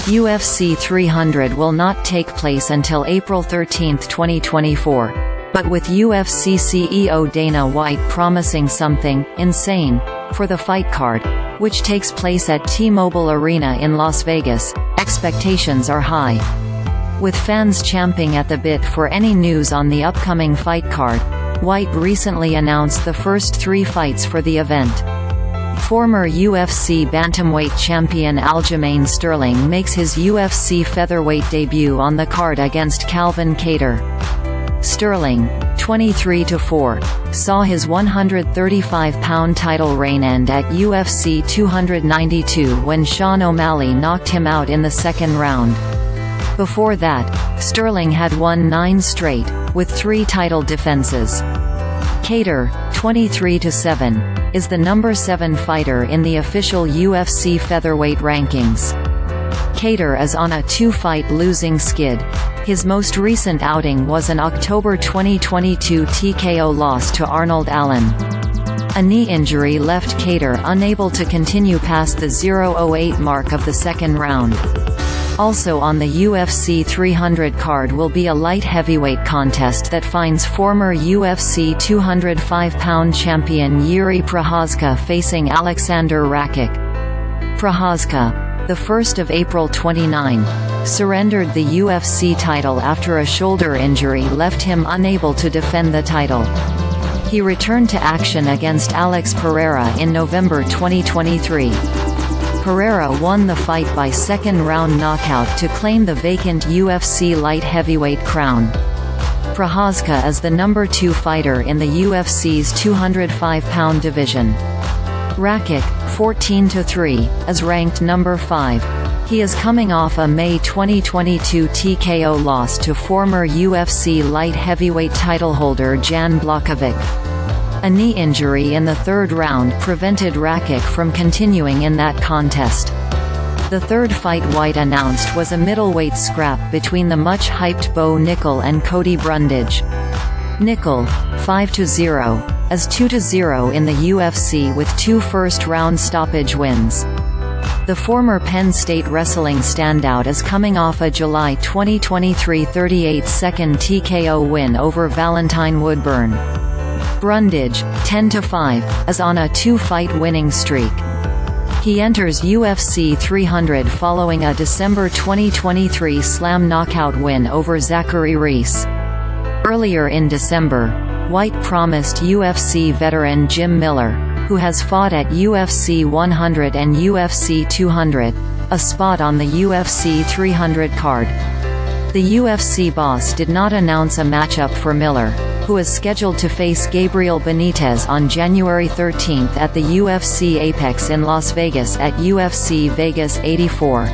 UFC 300 will not take place until April 13, 2024, but with UFC CEO Dana White promising something insane for the fight card, which takes place at T-Mobile Arena in Las Vegas, expectations are high. With fans champing at the bit for any news on the upcoming fight card, White recently announced the first 3 fights for the event. Former UFC bantamweight champion Aljamain Sterling makes his UFC featherweight debut on the card against Calvin Kattar. Sterling, 23-4, saw his 135-pound title reign end at UFC 292 when Sean O'Malley knocked him out in the second round. Before that, Sterling had won 9 straight, with 3 title defenses. Kattar, 23-7, is the number 7 fighter in the official UFC featherweight rankings. Kattar is on a 2-fight losing skid. His most recent outing was an October 2022 TKO loss to Arnold Allen. A knee injury left Kattar unable to continue past the 0:08 mark of the second round. Also on the UFC 300 card will be a light heavyweight contest that finds former UFC 205-pound champion Jiri Prochazka facing Aleksandar Rakic. Prochazka, the 1st of April 29, surrendered the UFC title after a shoulder injury left him unable to defend the title. He returned to action against Alex Pereira in November 2023. Pereira won the fight by second-round knockout to claim the vacant UFC light heavyweight crown. Prochazka is the number 2 fighter in the UFC's 205-pound division. Rakic, 14-3, is ranked number 5. He is coming off a May 2022 TKO loss to former UFC light heavyweight titleholder Jan Blachowicz. A knee injury in the third round prevented Rakic from continuing in that contest. The third fight White announced was a middleweight scrap between the much-hyped Nickal and Cody Brundage. Nickal, 5-0, is 2-0 in the UFC with 2 first-round stoppage wins. The former Penn State wrestling standout is coming off a July 2023 38-second TKO win over Valentine Woodburn. Brundage, 10-5, is on a 2-fight winning streak. He enters UFC 300 following a December 2023 slam knockout win over Zachary Reese. Earlier in December, White promised UFC veteran Jim Miller, who has fought at UFC 100 and UFC 200, a spot on the UFC 300 card. The UFC boss did not announce a matchup for Miller, who is scheduled to face Gabriel Benítez on January 13 at the UFC Apex in Las Vegas at UFC Vegas 84.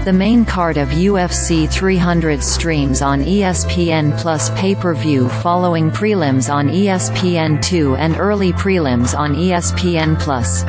The main card of UFC 300 streams on ESPN Plus pay-per-view following prelims on ESPN2 and early prelims on ESPN Plus.